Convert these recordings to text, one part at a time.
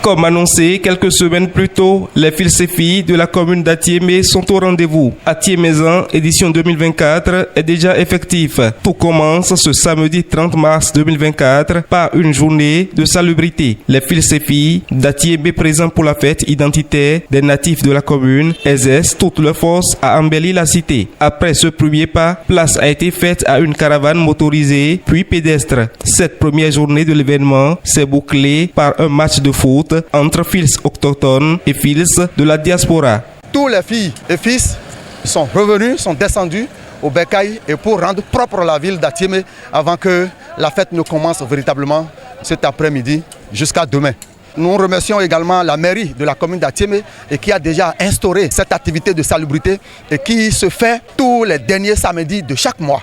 Comme annoncé quelques semaines plus tôt, les fils et filles de la commune d'Atiémé sont au rendez-vous. Atiémézan, édition 2024, est déjà effectif. Tout commence ce samedi 30 mars 2024 par une journée de salubrité. Les fils et filles d'Atiémé présents pour la fête identitaire des natifs de la commune exercent toutes leurs forces à embellir la cité. Après ce premier pas, place a été faite à une caravane motorisée puis pédestre. Cette première journée de l'événement s'est bouclée par un match de foot entre fils autochtones et fils de la diaspora. Tous les filles et fils sont revenus, sont descendus au Bécaye et pour rendre propre la ville d'Atiémé avant que la fête ne commence véritablement cet après-midi jusqu'à demain. Nous remercions également la mairie de la commune d'Atiémé et qui a déjà instauré cette activité de salubrité et qui se fait tous les derniers samedis de chaque mois.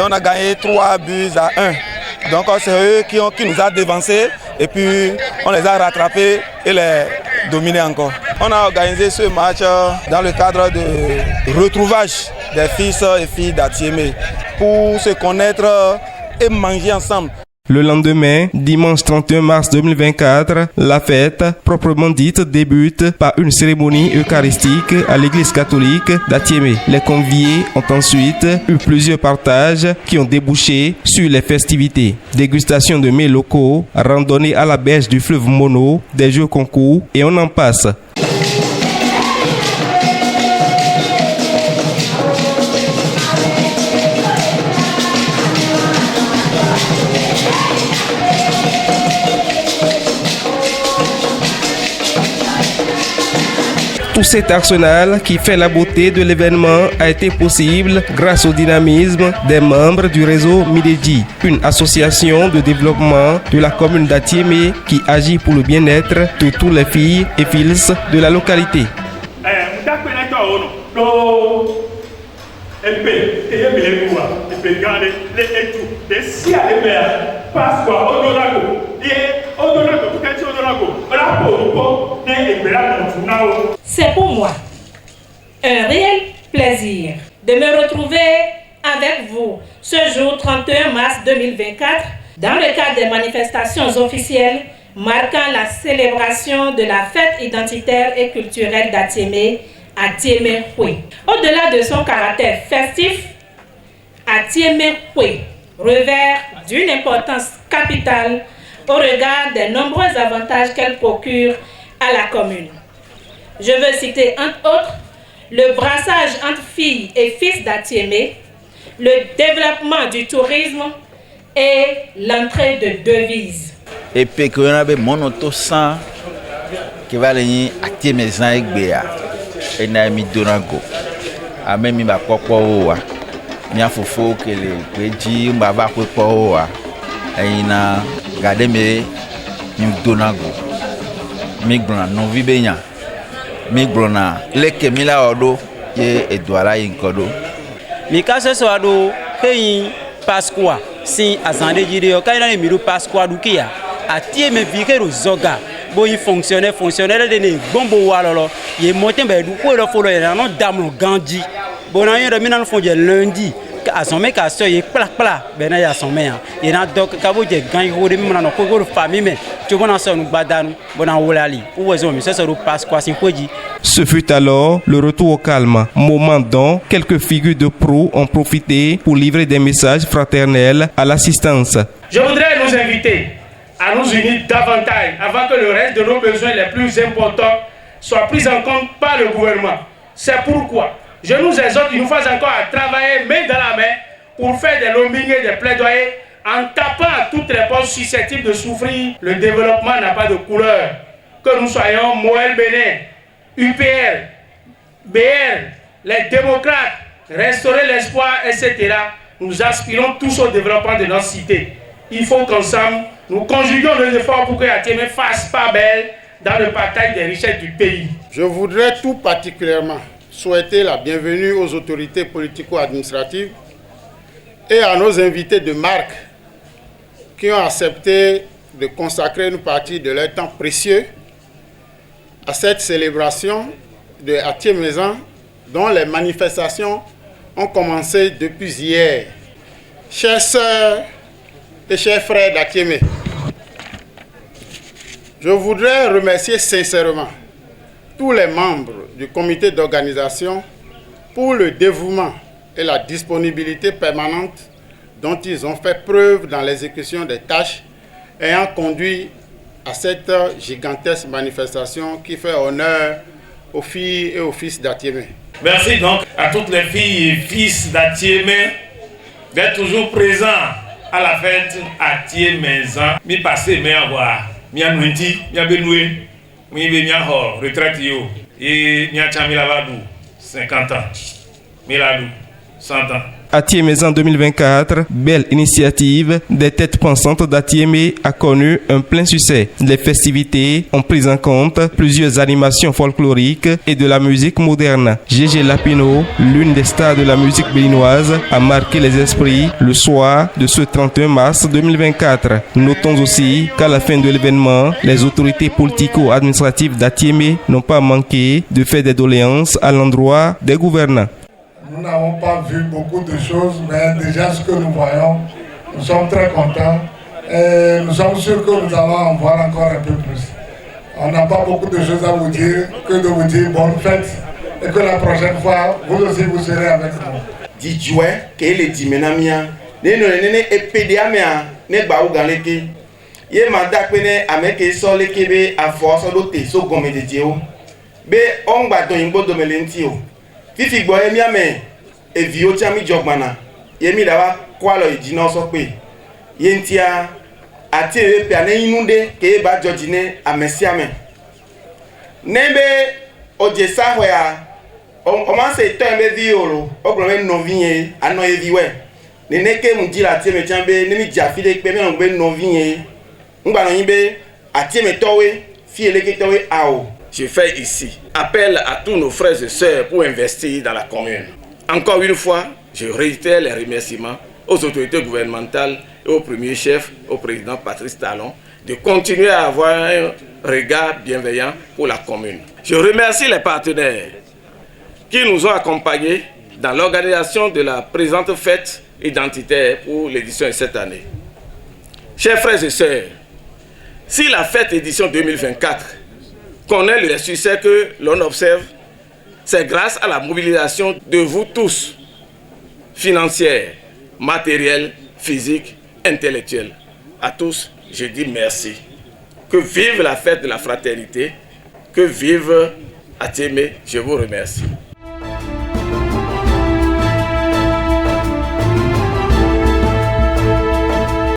On a gagné 3 buts à 1. Donc c'est eux qui nous ont dévancés et puis on les a rattrapés et les dominés encore. On a organisé ce match dans le cadre de retrouvage des fils et filles d'Atiémé pour se connaître et manger ensemble. Le lendemain, dimanche 31 mars 2024, la fête, proprement dite, débute par une cérémonie eucharistique à l'église catholique d'Atiémé. Les conviés ont ensuite eu plusieurs partages qui ont débouché sur les festivités. Dégustation de mets locaux, randonnée à la berge du fleuve Mono, des jeux concours et on en passe. Tout cet arsenal qui fait la beauté de l'événement a été possible grâce au dynamisme des membres du réseau Midedji, une association de développement de la commune d'Atiémé qui agit pour le bien-être de toutes les filles et fils de la localité. C'est pour moi un réel plaisir de me retrouver avec vous ce jour 31 mars 2024 dans le cadre des manifestations officielles marquant la célébration de la fête identitaire et culturelle d'Atiémé, Atiémé Houé. Au-delà de son caractère festif, Atiémé Houé revêt d'une importance capitale au regard des nombreux avantages qu'elle procure à la commune. Je veux citer entre autres le brassage entre filles et fils d'Atiémé, le développement du tourisme et l'entrée de devises. Et puis que on a be monoto sans qui va aller Atiémézan egbea et na mi donago a même mi ba popo wa mi afofo kele peji mba ba popo wa ina gade me mi donago mi gbona no vibenya mi gbona leke mi la odo ye edwala yinkodo mi ka se so ado peyin pasqua si azande jide o kaina mi ru pasqua dukia Atiémé vikero zoga bo yi fonctionnaire de ne bombo walolo ye monte be du ko lo folo ya no damlo ganji bo na yero mi na fo je lundi à son mec à ce y pla ben ya son mec il na donc kabo je gan ho de mi na ko go famille mais tu bona so nu gbadanu bona wolali ou wezo mi so passe quoi sin koji. Ce fut alors le retour au calme, moment dont quelques figures de proue ont profité pour livrer des messages fraternels à l'assistance. Je voudrais nous inviter à nous unir davantage avant que le reste de nos besoins les plus importants soient pris en compte par le gouvernement. C'est pourquoi je nous exhorte une fois encore à travailler main dans la main pour faire des lobbying et des plaidoyers en tapant à toutes les portes susceptibles de souffrir. Le développement n'a pas de couleur. Que nous soyons Moël Bénin, UPR, BR, les démocrates, restaurer l'espoir, etc. Nous aspirons tous au développement de notre cité. Il faut qu'ensemble, nous conjuguions nos efforts pour que Atiémé fasse pas belle dans le partage des richesses du pays. Je voudrais tout particulièrement souhaiter la bienvenue aux autorités politico-administratives et à nos invités de marque qui ont accepté de consacrer une partie de leur temps précieux à cette célébration de Atié-Maison dont les manifestations ont commencé depuis hier. Chères sœurs et chers frères d'Atiémé, je voudrais remercier sincèrement tous les membres du comité d'organisation pour le dévouement et la disponibilité permanente dont ils ont fait preuve dans l'exécution des tâches ayant conduit à cette gigantesque manifestation qui fait honneur aux filles et aux fils d'Atiémé. Merci donc à toutes les filles et fils d'Atiémé d'être toujours présents à la fête Atié-Maison. Mi passé, mi avoir, mi anuenti, mi abenoué, mi hors, retraite yo, et mi achami lavadou, 50 ans, mi ladou, 100 ans. Atié-Maison 2024, belle initiative des têtes pensantes d'Atiémé a connu un plein succès. Les festivités ont pris en compte plusieurs animations folkloriques et de la musique moderne. Gégé Lapino, l'une des stars de la musique béninoise, a marqué les esprits le soir de ce 31 mars 2024. Notons aussi qu'à la fin de l'événement, les autorités politico-administratives d'Atiémé n'ont pas manqué de faire des doléances à l'endroit des gouvernants. Nous n'avons pas vu beaucoup de choses, mais déjà ce que nous voyons, nous sommes très contents et nous sommes sûrs que nous allons en voir encore un peu plus. On n'a pas beaucoup de choses à vous dire que de vous dire bonne fête et que la prochaine fois, vous aussi vous serez avec nous. Dijoué, que les dimenamia, ne et pédiamia, ne baougaleke. Ye manda pene ameke sole kebe a force loté so gomé de Dieu. Be on baton imbo de melentio. Fifi boye mi ame e vio chami jogmana yemi dawa kwalo ijina so pe yentia ati e pe ane inunde ke ba jojine amesiame nembe ojesa hoya o ma se to embe violo o gbe novinye ano e viwe neneke mujira ati me chambe nemi jafide pe me ngbe novinye ngba no yimbe ati me towe fi eleke towe ao. Je fais ici appel à tous nos frères et sœurs pour investir dans la commune. Encore une fois, je réitère les remerciements aux autorités gouvernementales et au premier chef, au président Patrice Talon, de continuer à avoir un regard bienveillant pour la commune. Je remercie les partenaires qui nous ont accompagnés dans l'organisation de la présente fête identitaire pour l'édition de cette année. Chers frères et sœurs, si la fête édition 2024 connaît le succès que l'on observe, c'est grâce à la mobilisation de vous tous, financière, matérielle, physique, intellectuelle. À tous, je dis merci. Que vive la fête de la fraternité, que vive Atiémé, je vous remercie.